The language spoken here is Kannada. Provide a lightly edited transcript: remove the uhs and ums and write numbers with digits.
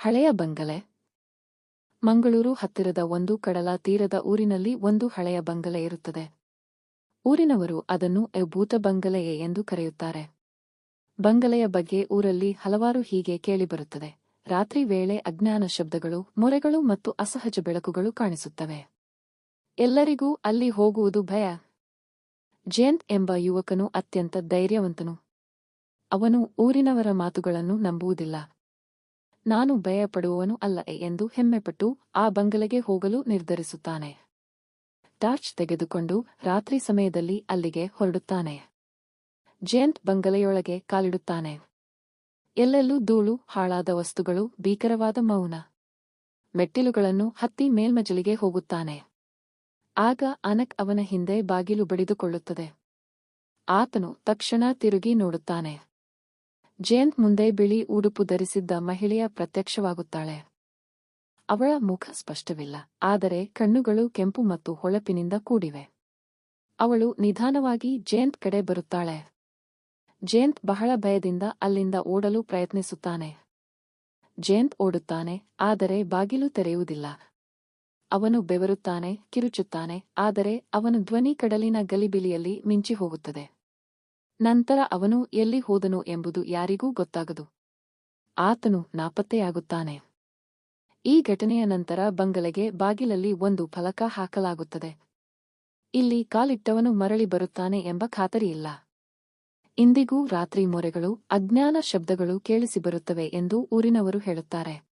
ಹಳೆಯ ಬಂಗಲೆ. ಮಂಗಳೂರು ಹತ್ತಿರದ ಒಂದು ಕಡಲ ತೀರದ ಊರಿನಲ್ಲಿ ಒಂದು ಹಳೆಯ ಬಂಗಲೆ ಇರುತ್ತದೆ. ಊರಿನವರು ಅದನ್ನು ಭೂತ ಬಂಗಲೆಯೇ ಎಂದು ಕರೆಯುತ್ತಾರೆ. ಬಂಗಲೆಯ ಬಗ್ಗೆ ಊರಲ್ಲಿ ಹಲವಾರು ಹೀಗೆ ಕೇಳಿಬರುತ್ತದೆ. ರಾತ್ರಿ ವೇಳೆ ಅಜ್ಞಾನ ಶಬ್ದಗಳು, ಮೊರೆಗಳು ಮತ್ತು ಅಸಹಜ ಬೆಳಕುಗಳು ಕಾಣಿಸುತ್ತವೆ. ಎಲ್ಲರಿಗೂ ಅಲ್ಲಿ ಹೋಗುವುದು ಭಯ. ಜಯಂತ್ ಎಂಬ ಯುವಕನು ಅತ್ಯಂತ ಧೈರ್ಯವಂತನು. ಅವನು ಊರಿನವರ ಮಾತುಗಳನ್ನು ನಂಬುವುದಿಲ್ಲ. ನಾನು ಭಯಪಡುವವನು ಅಲ್ಲ ಎಂದು ಹೆಮ್ಮೆಪಟ್ಟು ಆ ಬಂಗಲೆಗೆ ಹೋಗಲು ನಿರ್ಧರಿಸುತ್ತಾನೆ. ಟಾರ್ಚ್ ತೆಗೆದುಕೊಂಡು ರಾತ್ರಿ ಸಮಯದಲ್ಲಿ ಅಲ್ಲಿಗೆ ಹೊರಡುತ್ತಾನೆ. ಜಯಂತ್ ಬಂಗಲೆಯೊಳಗೆ ಕಾಲಿಡುತ್ತಾನೆ. ಎಲ್ಲೆಲ್ಲೂ ಧೂಳು, ಹಾಳಾದ ವಸ್ತುಗಳು, ಭೀಕರವಾದ ಮೌನ. ಮೆಟ್ಟಿಲುಗಳನ್ನು ಹತ್ತಿ ಮೇಲ್ಮಜಲಿಗೆ ಹೋಗುತ್ತಾನೆ. ಆಗ ಅನಕ್ ಅವನ ಹಿಂದೆ ಬಾಗಿಲು ಬಡಿದುಕೊಳ್ಳುತ್ತದೆ. ಆತನು ತಕ್ಷಣ ತಿರುಗಿ ನೋಡುತ್ತಾನೆ. ಜಯಂತ್ ಮುಂದೆ ಬಿಳಿ ಉಡುಪು ಧರಿಸಿದ್ದ ಮಹಿಳೆಯ ಪ್ರತ್ಯಕ್ಷವಾಗುತ್ತಾಳೆ. ಅವಳ ಮುಖ ಸ್ಪಷ್ಟವಿಲ್ಲ, ಆದರೆ ಕಣ್ಣುಗಳು ಕೆಂಪು ಮತ್ತು ಹೊಳಪಿನಿಂದ ಕೂಡಿವೆ. ಅವಳು ನಿಧಾನವಾಗಿ ಜಯಂತ್ ಕಡೆ ಬರುತ್ತಾಳೆ. ಜಯಂತ್ ಬಹಳ ಭಯದಿಂದ ಅಲ್ಲಿಂದ ಓಡಲು ಪ್ರಯತ್ನಿಸುತ್ತಾನೆ. ಜಯಂತ್ ಓಡುತ್ತಾನೆ, ಆದರೆ ಬಾಗಿಲು ತೆರೆಯುವುದಿಲ್ಲ. ಅವನು ಬೆವರುತ್ತಾನೆ, ಕಿರುಚುತ್ತಾನೆ, ಆದರೆ ಅವನ ಧ್ವನಿ ಕಡಲಿನ ಗಲಿಬಿಲಿಯಲ್ಲಿ ಮಿಂಚಿ ಹೋಗುತ್ತದೆ. ನಂತರ ಅವನು ಎಲ್ಲಿ ಹೋದನು ಎಂಬುದು ಯಾರಿಗೂ ಗೊತ್ತಾಗದು. ಆತನು ನಾಪತ್ತೆಯಾಗುತ್ತಾನೆ. ಈ ಘಟನೆಯ ನಂತರ ಬಂಗಲೆಗೆ ಬಾಗಿಲಲ್ಲಿ ಒಂದು ಫಲಕ ಹಾಕಲಾಗುತ್ತದೆ. ಇಲ್ಲಿ ಕಾಲಿಟ್ಟವನು ಮರಳಿ ಬರುತ್ತಾನೆ ಎಂಬ ಖಾತರಿಯಿಲ್ಲ. ಇಂದಿಗೂ ರಾತ್ರಿ ಮೊರೆಗಳು, ಅಜ್ಞಾನ ಶಬ್ದಗಳು ಕೇಳಿಸಿಬರುತ್ತವೆ ಎಂದು ಊರಿನವರು ಹೇಳುತ್ತಾರೆ.